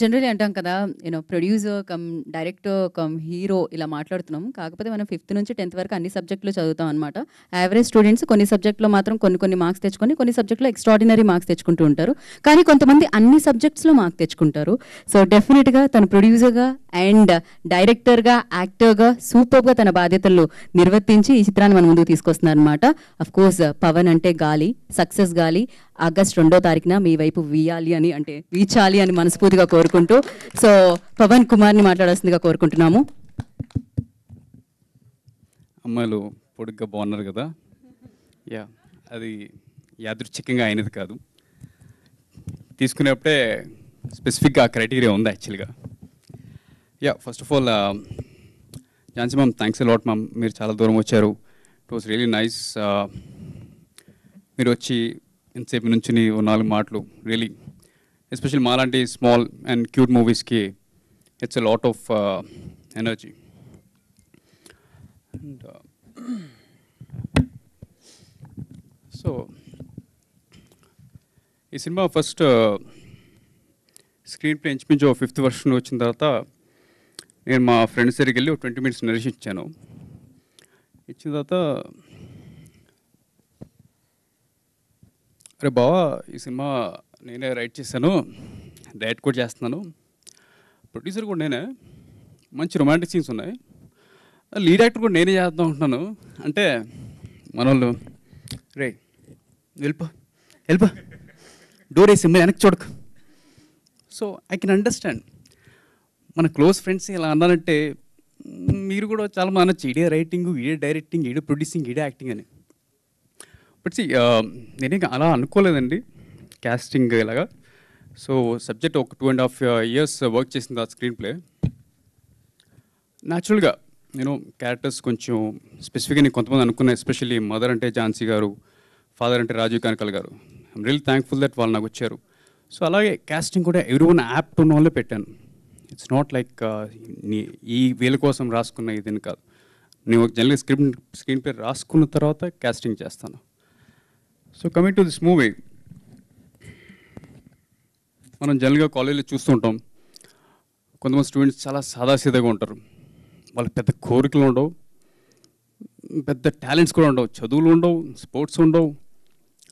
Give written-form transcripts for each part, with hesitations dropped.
Generally అంటాం కదా! Producer director hero ఇలా మాట్లాడుతున్నాం. కాకపోతే మనం 5థ్ నుంచి 10థ్ వరకు అన్ని సబ్జెక్టులు చదువుతాం అనమాట. యావరేజ్ స్టూడెంట్స్ కొన్ని సబ్జెక్ట్‌లో మాత్రం కొన్ని మార్క్స్ తెచ్చుకొని, కొన్ని సబ్జెక్ట్‌లో ఎక్స్ట్రార్డినరీ మార్క్స్ తెచ్చుకుంటూ ఉంటారు. కానీ కొంతమంది అన్ని సబ్జెక్ట్స్‌లో మార్క్స్ తెచ్చుకుంటారు. సో, డెఫినిట్‌గా తను ప్రొడ్యూసర్‌గా అండ్ డైరెక్టర్‌గా, యాక్టర్‌గా సూపర్‌గా తన బాధ్యతలు నిర్వర్తించి ఈ చిత్రాన్ని మన ముందుకు తీసుకొస్తున్నారనమాట. అఫ్‌కోర్స్ పవన్ అంటే గాలి, సక్సెస్ గాలి. ఆగస్ట్ 2వ తారీఖున మీ వైపు వీయాలి అని అంటే వీచాలి అని మనస్ఫూర్తిగా కోరుకుంటూ, సో పవన్ కుమార్ని మాట్లాడాల్సిందిగా కోరుకుంటున్నాము. అమ్మాయిలు పొడుగ్గా బాగున్నారు కదా. అది యాదృచ్ఛికంగా అయినది కాదు. తీసుకునేప్పుడే స్పెసిఫిక్గా క్రైటీరియా ఉంది యాక్చువల్గా. First of all Jhansi ma'am, thanks a lot ma'am. మీరు చాలా దూరం వచ్చారు. It was really nice. మీరు వచ్చి ఎంతసేపు నుంచి 4 మాటలు రియలీ, ఎస్పెషల్లీ మాలాంటి స్మాల్ అండ్ క్యూట్ మూవీస్కి it's a lot of energy. And so ఈ సినిమా ఫస్ట్ స్క్రీన్ ప్లే ఇంచుమించు 5th వర్షన్ వచ్చిన తర్వాత నేను మా ఫ్రెండ్స్ దగ్గరికి వెళ్ళి 20 minutes నరేషన్ ఇచ్చాను. ఇచ్చిన తర్వాత, అరే బావా, ఈ సినిమా నేనే రైట్ చేశాను, డైరెక్ట్ కూడా చేస్తున్నాను, ప్రొడ్యూసర్ కూడా నేనే, మంచి రొమాంటిక్ సీన్స్ ఉన్నాయి, లీడ్ యాక్టర్ కూడా నేనే చేద్దాం అంటున్నాను అంటే మన వాళ్ళు, రే వెళ్ళిపో డోర్ వేసి వెనక్కి చూడకు. సో ఐ కెన్ అండర్స్టాండ్, మన క్లోజ్ ఫ్రెండ్స్ ఇలా అన్నారంటే మీరు కూడా చాలా మంది అనొచ్చు, ఈడే రైటింగ్, ఈడే డైరెక్టింగ్, ఈడే ప్రొడ్యూసింగ్, ఈడే యాక్టింగ్ అని. బట్ నేనే అలా అనుకోలేదండి క్యాస్టింగ్ ఇలాగా. సో సబ్జెక్ట్ ఒక 2.5 years వర్క్ చేసింది ఆ స్క్రీన్ ప్లే. న్యాచురల్గా నేను క్యారెక్టర్స్ కొంచెం స్పెసిఫిక్గా నేను కొంతమంది అనుకున్నా, ఎస్పెషల్లీ మదర్ అంటే ఝాన్సీ గారు, ఫాదర్ అంటే రాజీవ్ కనకాల గారు. ఐమ్ రియల్లీ థ్యాంక్ఫుల్ దట్ వాళ్ళు నాకు వచ్చారు. సో అలాగే క్యాస్టింగ్ కూడా ఎవ్రీ వన్ యాప్ట్ ఉన్న వాళ్ళే పెట్టాను. ఇట్స్ నాట్ లైక్ ఈ వీళ్ళ కోసం రాసుకున్న ఇదని కాదు. నేను జనరల్గా స్క్రీన్ ప్లే రాసుకున్న తర్వాత క్యాస్టింగ్ చేస్తాను. So coming to this movie, మనం జనరల్గా కాలేజీలో చూస్తుంటాం, కొంతమంది స్టూడెంట్స్ చాలా సాదాసీదాగా ఉంటారు. వాళ్ళకి పెద్ద కోరికలు ఉండవు, పెద్ద టాలెంట్స్ కూడా ఉండవు, చదువులు ఉండవు, స్పోర్ట్స్ ఉండవు,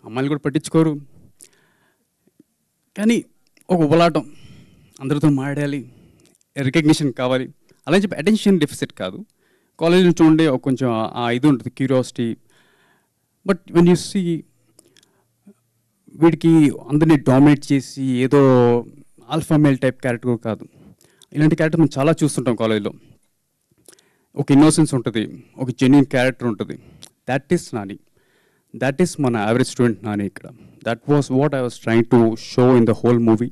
అమ్మాయిలు కూడా పట్టించుకోరు. కానీ ఒక ఉబలాటం, అందరితో మాట్లాడాలి, రికగ్నిషన్ కావాలి, అలా చెప్పి అటెన్షన్ డెఫిసిట్ కాదు. కాలేజ్ నుంచి ఉండే ఒక కొంచెం ఆ ఇది ఉంటుంది, curiosity. But when you see, వీడికి అందరినీ డామినేట్ చేసి ఏదో ఆల్ఫా మేల్ టైప్ క్యారెక్టర్ కాదు. ఇలాంటి క్యారెక్టర్ మనం చాలా చూస్తుంటాం కాలేజ్లో. ఒక ఇన్నోసెన్స్ ఉంటుంది, ఒక జెన్యూన్ క్యారెక్టర్ ఉంటుంది. That is Nani, that is మన యావరేజ్ స్టూడెంట్ నాని ఇక్కడ. That was what I was trying to show in the whole movie,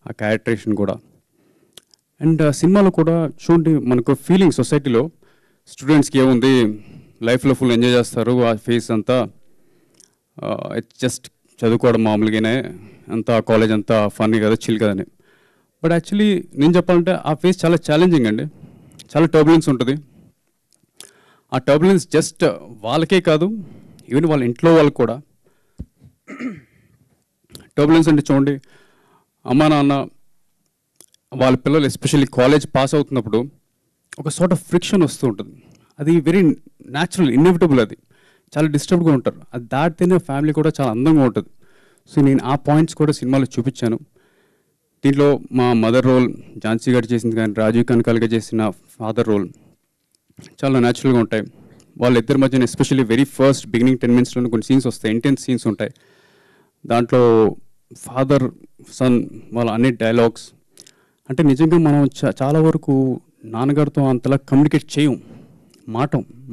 ఆ క్యారెక్టరేషన్ కూడా. అండ్ సినిమాలో కూడా చూడండి, మనకు ఫీలింగ్ సొసైటీలో స్టూడెంట్స్కి ఏముంది, లైఫ్లో ఫుల్ ఎంజాయ్ చేస్తారు, ఆ ఫేస్ అంతా ఇట్స్ జస్ట్ చదువుకోవడం మామూలుగానే, అంతా కాలేజ్ అంతా ఫన్నీ కదా, చిల్ కదని. బట్ యాక్చువల్లీ నేను చెప్పాలంటే ఆ ఫేస్ చాలా ఛాలెంజింగ్ అండి, చాలా టర్బులెన్స్ ఉంటుంది. ఆ టర్బులెన్స్ జస్ట్ వాళ్ళకే కాదు, ఈవెన్ వాళ్ళ ఇంట్లో వాళ్ళకి కూడా. టర్బులెన్స్ అంటే చూడండి, అమ్మా నాన్న వాళ్ళ పిల్లలు ఎస్పెషల్లీ కాలేజ్ పాస్ అవుతున్నప్పుడు ఒక సార్ట్ ఆఫ్ ఫ్రిక్షన్ వస్తూ ఉంటుంది. అది వెరీ న్యాచురల్, ఇన్ఎవిటబుల్, అది చాలా డిస్టర్బ్గా ఉంటారు. అది దాటితేనే ఫ్యామిలీ కూడా చాలా అందంగా ఉంటుంది. సో నేను ఆ పాయింట్స్ కూడా సినిమాలో చూపించాను. దీంట్లో మా మదర్ రోల్ ఝాన్సీ గారు చేసింది, కానీ రాజీవ్ కనకాల్గా చేసిన ఫాదర్ రోల్ చాలా న్యాచురల్గా ఉంటాయి. వాళ్ళిద్దరి మధ్యన ఎస్పెషల్లీ వెరీ ఫస్ట్ బిగినింగ్ 10 minutesలో కొన్ని సీన్స్ వస్తాయి, ఇంటెన్స్ సీన్స్ ఉంటాయి. దాంట్లో ఫాదర్ సన్ వాళ్ళ అన్ని డైలాగ్స్ అంటే నిజంగా మనం చాలా వరకు నాన్నగారితో అంతలా కమ్యూనికేట్ చేయం,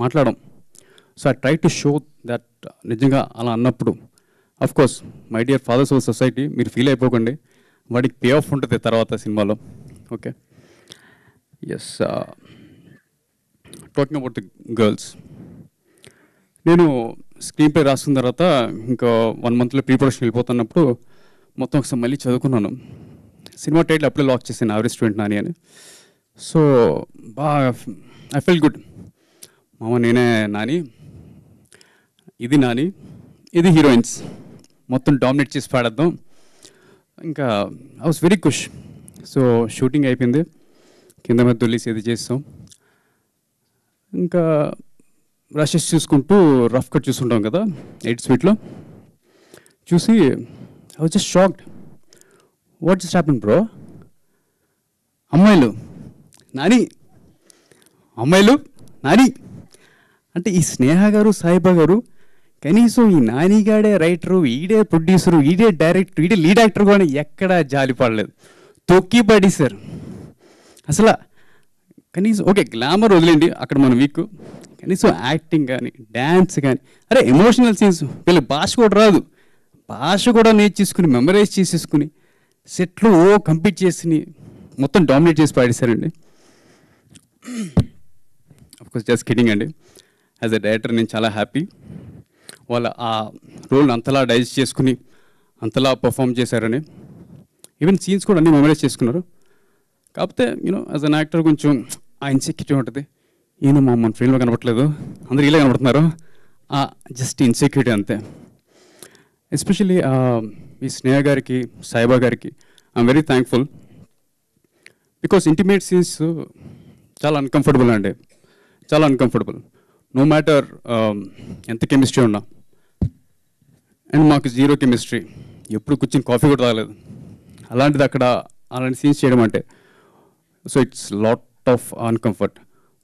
మాట్లాడడం. So I try to show that నిజంగా అలా అన్నప్పుడు, of course my dear fathers of society, మీరు ఫీల్ అయిపోకండి, వాడికి పే ఆఫ్ ఉంటుంది తర్వాత సినిమాలో. Okay, yes. Talking about the girls, నేను స్క్రీన్ ప్లే రాసుకున్న తర్వాత ఇంకా 1 monthలో ప్రీ ప్రొడక్షన్ వెళ్ళిపోతున్నప్పుడు మొత్తం ఒకసారి మళ్ళీ చదువుకున్నాను. సినిమా టైటిల్ అప్పుడే లాక్ చేశాను, యావరేజ్ స్టూడెంట్ నాని అని. సో బాగా ఐ ఫీల్ గుడ్, మామ నేనే నాని, ఇది నాని, ఇది హీరోయిన్స్, మొత్తం డామినేట్ చేసి పాడేద్దాం. ఇంకా ఐ వాస్ వెరీ ఖుష్. సో షూటింగ్ అయిపోయింది, కింద మీద దొల్లేసి ఇది చేస్తాం. ఇంకా రషెస్ చూసుకుంటూ రఫ్ కట్ చూసుకుంటాం కదా 8 స్పీడ్లో, చూసి I was just shocked. What just happen bro? అమ్మాయిలు నాని, అమ్మాయిలు నాని అంటే ఈ స్నేహ గారు, సాయిబా గారు కనీసం ఈ నానిగాడే రైటరు, ఈడే ప్రొడ్యూసరు, ఈడే డైరెక్టర్, ఈడే లీడ్ యాక్టర్ కానీ ఎక్కడా జాలి పడలేదు, తొక్కి పడేశారు అసలు. కనీసం ఓకే గ్లామర్ వదిలేండి, అక్కడ మనం వీక్, కనీసం యాక్టింగ్ కానీ డ్యాన్స్ కానీ, అరే ఎమోషనల్ సీన్స్, వీళ్ళకి భాష కూడా రాదు, భాష కూడా నేర్చేసుకుని మెమరైజ్ చేసేసుకుని సెట్లో కంప్లీట్ చేసి మొత్తం డామినేట్ చేసి పాడేశారండి. అఫ్కోర్స్ జస్ట్ కిడింగ్ అండి. యాజ్ అ డైరెక్టర్ నేను చాలా హ్యాపీ, వాళ్ళ ఆ రోల్ని అంతలా డైజెస్ట్ చేసుకుని అంతలా పర్ఫామ్ చేశారని. ఈవెన్ సీన్స్ కూడా అన్నీ మెమరైజ్ చేసుకున్నారు. కాకపోతే యూనో యాజ్ అన్ యాక్టర్ కొంచెం ఆ ఇన్సెక్యూరిటీ ఉంటుంది, ఈయన మన ఫీల్డ్లో కనపట్లేదు, అందరూ ఇలా కనపడుతున్నారు, జస్ట్ ఇన్సెక్యూరిటీ అంతే. ఎస్పెషల్లీ ఈ స్నేహ గారికి, సాయిబా గారికి I'm very thankful. Because intimate scenes చాలా అన్కంఫర్టబుల్ అండి, చాలా అన్కంఫర్టబుల్. నో మ్యాటర్ ఎంత కెమిస్ట్రీ ఉన్నా, అండ్ మాకు జీరో కెమిస్ట్రీ, ఎప్పుడు కూర్చొని కాఫీ కూడా తాగలేదు. అలాంటిది అక్కడ అలాంటి సీన్స్ చేయడం అంటే, so it's lot of uncomfort.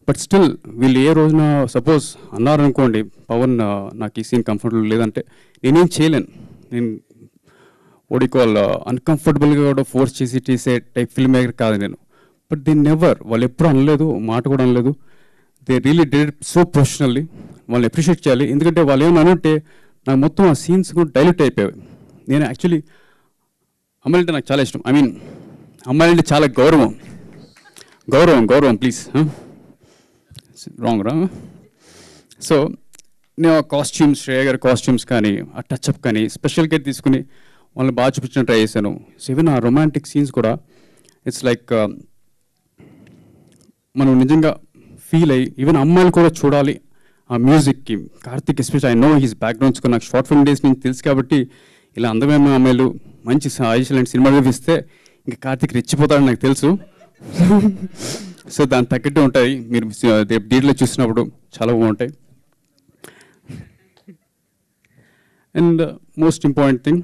But still వీళ్ళు ఏ రోజున సపోజ్ అన్నారనుకోండి, పవన్ నాకు ఈ సీన్ కంఫర్టబుల్ లేదంటే నేనేం చేయలేను. నేను ఓడికోల్ అన్కంఫర్టబుల్గా కూడా ఫోర్స్ చేసే టైప్ ఫిల్మ్ మేకర్ కాదు నేను. బట్ దే నెవర్, వాళ్ళు ఎప్పుడు అనలేదు, మాట కూడా అనలేదు. They really did so professionally. వాళ్ళని అప్రిషియేట్ చేయాలి, ఎందుకంటే వాళ్ళు ఏమైనా అనుంటే నాకు మొత్తం ఆ సీన్స్ కూడా డైల్యూట్ అయిపోయాయి. నేను యాక్చువల్లీ అమ్మాయిలంటే నాకు చాలా ఇష్టం, ఐ మీన్ అమ్మాయిలంటే చాలా గౌరవం, గౌరవం గౌరవం ప్లీజ్ రాంగ్ రా. సో నేను ఆ కాస్ట్యూమ్స్, శ్రేయ గారి కాస్ట్యూమ్స్ కానీ ఆ టచ్అప్ కానీ స్పెషల్ కేర్ తీసుకుని వాళ్ళని బాగా చూపించడం ట్రై చేశాను. సో ఈవెన్ ఆ రొమాంటిక్ సీన్స్ కూడా ఇట్స్ లైక్ మనం నిజంగా ఫీల్ అయ్యి, ఈవెన్ అమ్మాయిలు కూడా చూడాలి ఆ మ్యూజిక్కి. Karthik special I know his backgrounds నాకు షార్ట్ ఫిల్మ్ డేస్ నుంచి తెలుసు కాబట్టి, ఇలా అందమైన అమ్మాయిలు మంచి ఆయుష్ లాంటి సినిమాలు ఇస్తే ఇంకా కార్తిక్ రెచ్చిపోతాడని నాకు తెలుసు. సో దానికి తగ్గట్టు ఉంటాయి, మీరు డీట్లో చూసినప్పుడు చాలా బాగుంటాయి. And most important thing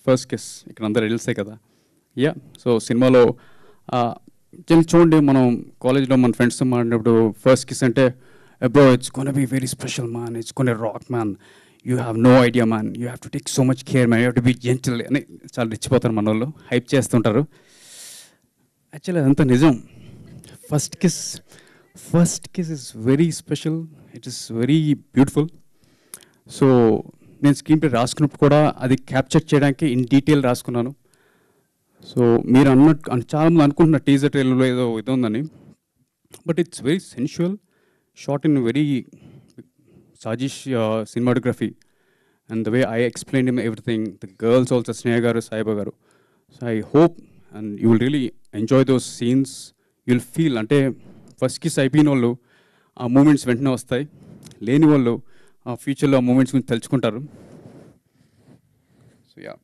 first kiss, ఇక్కడ అందరూ తెలిసే కదా. యా, సో సినిమాలో చూడండి, మనం కాలేజ్లో మన ఫ్రెండ్స్తో మాట్లాడినప్పుడు ఫస్ట్ కిస్ అంటే bro it's gonna be very special man, it's gonna rock man, you have no idea man, you have to take so much care man, you have to be gentle అని చాలా రెచ్చిపోతారు మన వాళ్ళు, hype చేస్తుంటారు. Actually అదంతా నిజం. First kiss is very special, it is very beautiful. So నేను screen play రాసుకున్నప్పుడు కూడా అది క్యాప్చర్ చేయడానికి ఇన్ డీటెయిల్ రాసుకున్నాను. సో మీరు అన్నట్టు చాలామంది అనుకుంటున్న టీజర్ ట్రైలర్లో ఏదో ఇది ఉందని, but it's very sensual, shot in very సాజిష్ cinematography, and the way I explained him everything, the girls also, Sneha garu, Saiba garu. So I hope and you will really enjoy those scenes. You'll feel ante first kiss అయిపోయిన వాళ్ళు ఆ moments వెంటనే వస్తాయి, లేని వాళ్ళు ఆ ఫ్యూచర్లో ఆ మూమెంట్స్ గురించి తెలుసుకుంటారు. సో యా,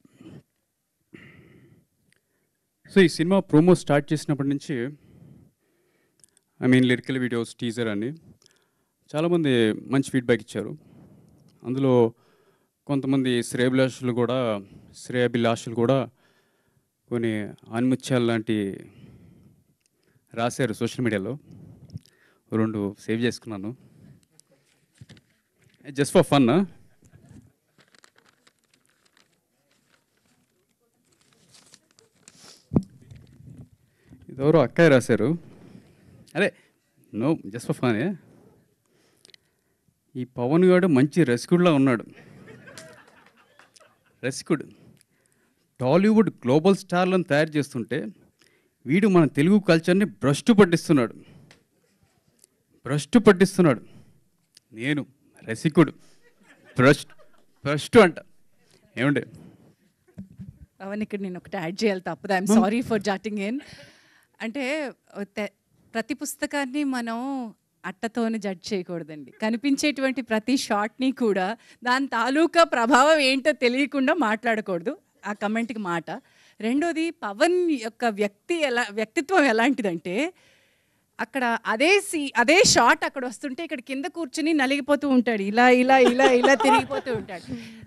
సో ఈ సినిమా ప్రోమో స్టార్ట్ చేసినప్పటి నుంచి I mean lyrical videos, teaser అని చాలామంది మంచి ఫీడ్బ్యాక్ ఇచ్చారు. అందులో కొంతమంది శ్రేయాభిలాషులు కూడా కొన్ని ఆన్ముత్యాలు లాంటి రాశారు సోషల్ మీడియాలో. 2 సేవ్ చేసుకున్నాను జస్ట్ ఫర్ ఫన్. ఇదెవరో అక్కయ్య రాశారు, అరే నో జస్ట్ ఫర్ ఫన్. ఈ పవన్ గారు మంచి రసికుడిలా ఉన్నాడు, రసికుడు. టాలీవుడ్ గ్లోబల్ స్టార్లను తయారు చేస్తుంటే వీడు మన తెలుగు కల్చర్ని భ్రష్టు పట్టిస్తున్నాడు. నేను రసికుడు, భ్రష్టు అంట. ఏమండి పవన్, ఇక్కడ నేను ఒకటి యాడ్ చేయాలి తప్పదు, I'm sorry for jotting in. అంటే ప్రతి పుస్తకాన్ని మనం అట్టతోనే జడ్జ్ చేయకూడదండి. కనిపించేటువంటి ప్రతి షాట్ని కూడా దాని తాలూకా ప్రభావం ఏంటో తెలియకుండా మాట్లాడకూడదు. ఆ కమెంట్కి మాట. రెండోది పవన్ యొక్క వ్యక్తిత్వం ఎలాంటిదంటే అక్కడ అదే షాట్ అక్కడ వస్తుంటే ఇక్కడ కింద కూర్చుని నలిగిపోతూ ఉంటాడు, ఇలా ఇలా ఇలా ఇలా తిరిగిపోతూ ఉంటాడు.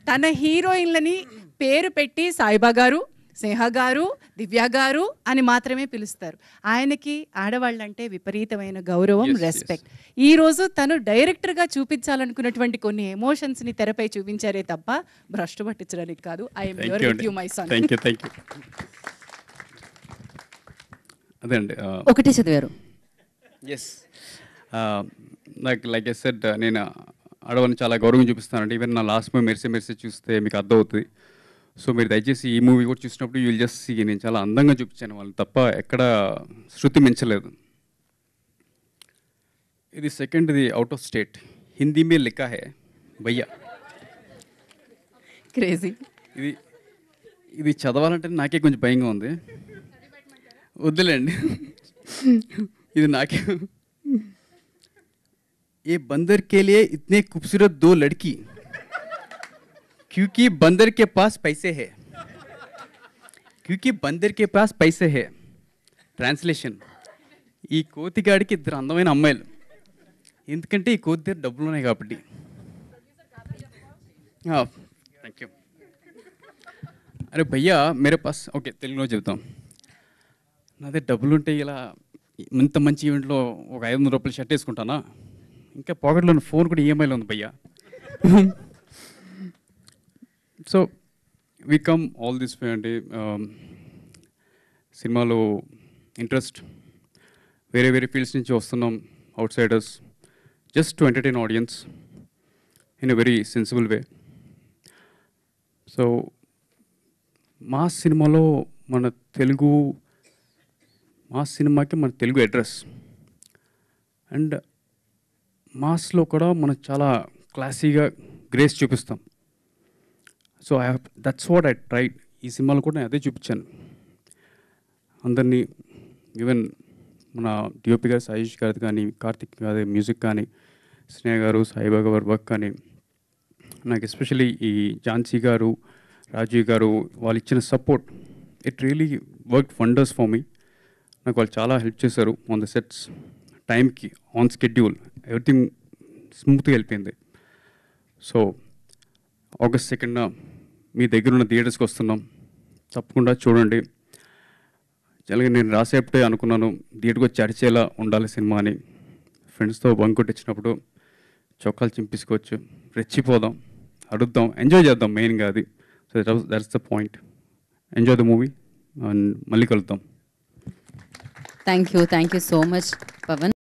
తన హీరోయిన్లని పేరు పెట్టి సాయిబా గారు, స్నేహ గారు, దివ్య గారు అని మాత్రమే పిలుస్తారు. ఆయనకి ఆడవాళ్ళంటే విపరీతమైన గౌరవం, రెస్పెక్ట్. ఈ రోజు తను డైరెక్టర్గా చూపించాలనుకున్నటువంటి కొన్ని ఎమోషన్స్ని తెరపై చూపించారే తప్ప భ్రష్టు పట్టించడానికి కాదు. I'm here with you my son. Thank you. అదే అండి, ఒకటే చదివారు. ఎస్, నాకు లైక్ ఐ సెడ్, నేను ఆడవాళ్ళని చాలా గౌరవం చూపిస్తానండి. ఈవెన్ నా లాస్ట్ మూవీ మెరిసే మెరిసే చూస్తే మీకు అర్థమవుతుంది. సో మీరు దయచేసి ఈ మూవీ కూడా చూసినప్పుడు యూ విల్ జస్ట్ సీ, నేను చాలా అందంగా చూపించాను వాళ్ళని తప్ప ఎక్కడ శృతి మించలేదు. ఇది సెకండ్ది అవుట్ ఆఫ్ స్టేట్, హిందీ మే లిఖా హై భయ్యా. క్రేజీ. ఇది చదవాలంటే నాకే కొంచెం భయంగా ఉంది, వద్దులేండి. ఇది నాకే. ఏ బందర్ కే లియే ఇతనే खूबसूरत दो लड़की क्योंकि बंदर के पास पैसे है, क्योंकि बंदर के पास पैसे है. ట్రాన్స్లేషన్, ఈ కోతిగాడికి ఇద్దరు అందమైన అమ్మాయిలు, ఎందుకంటే ఈ కోతి దగ్గర డబ్బులు ఉన్నాయి కాబట్టి. Thank you. అరే భయ్యా మేరే పాస్, ఓకే తెలుగులో చెబుతాం. నా దగ్గర డబ్బులు ఉంటే ఇలా ఇంత మంచి ఈవెంట్లో ఒక 500 రూపాయలు షర్ట్ వేసుకుంటానా, ఇంకా పాకెట్లో ఫోన్ కూడా ఈఎంఐలో ఉంది భయ్యా. So we come all this way అండి. సినిమాలో ఇంట్రెస్ట్, వేరే ఫీల్డ్స్ నుంచి వస్తున్నాం, outsiders, just to entertain audience in a very sensible way. So మా సినిమాలో మన సినిమాకి మన తెలుగు అడ్రస్, అండ్ మాస్లో కూడా మనం చాలా క్లాసీగా గ్రేస్ చూపిస్తాం. So that's what I tried. ఈ సినిమాలో కూడా నేను అదే చూపించాను అందరినీ. ఈవెన్ మన డిఓపి గారు సాయిష్ గారిది కానీ, కార్తిక్ గారి మ్యూజిక్ కానీ, స్నేహ గారు, సాయిబాబా గారి వర్క్ కానీ, నాకు ఎస్పెషలీ ఈ ఝాన్సీ గారు, రాజీవ్ గారు వాళ్ళు ఇచ్చిన support, it really work wonders for me. నాకు వాళ్ళు చాలా హెల్ప్ చేశారు ఆన్ ద సెట్స్, టైంకి, ఆన్ స్కెడ్యూల్, ఎవ్రీథింగ్ స్మూత్గా వెళ్ళిపోయింది. సో ఆగస్ట్ 2న మీ దగ్గర ఉన్న థియేటర్స్కి వస్తున్నాం, తప్పకుండా చూడండి. అలాగే నేను రాసేపటే అనుకున్నాను థియేటర్కి వచ్చి అరిచేలా ఉండాలి సినిమా అని. ఫ్రెండ్స్తో బంక్ కొట్టించినప్పుడు చొక్కాలు చింపించుకోవచ్చు, రెచ్చిపోదాం, అడుద్దాం, ఎంజాయ్ చేద్దాం, మెయిన్గా అది. So that's the point. Enjoy the movie and మళ్ళీ కలుద్దాం. Thank you so much Pawan.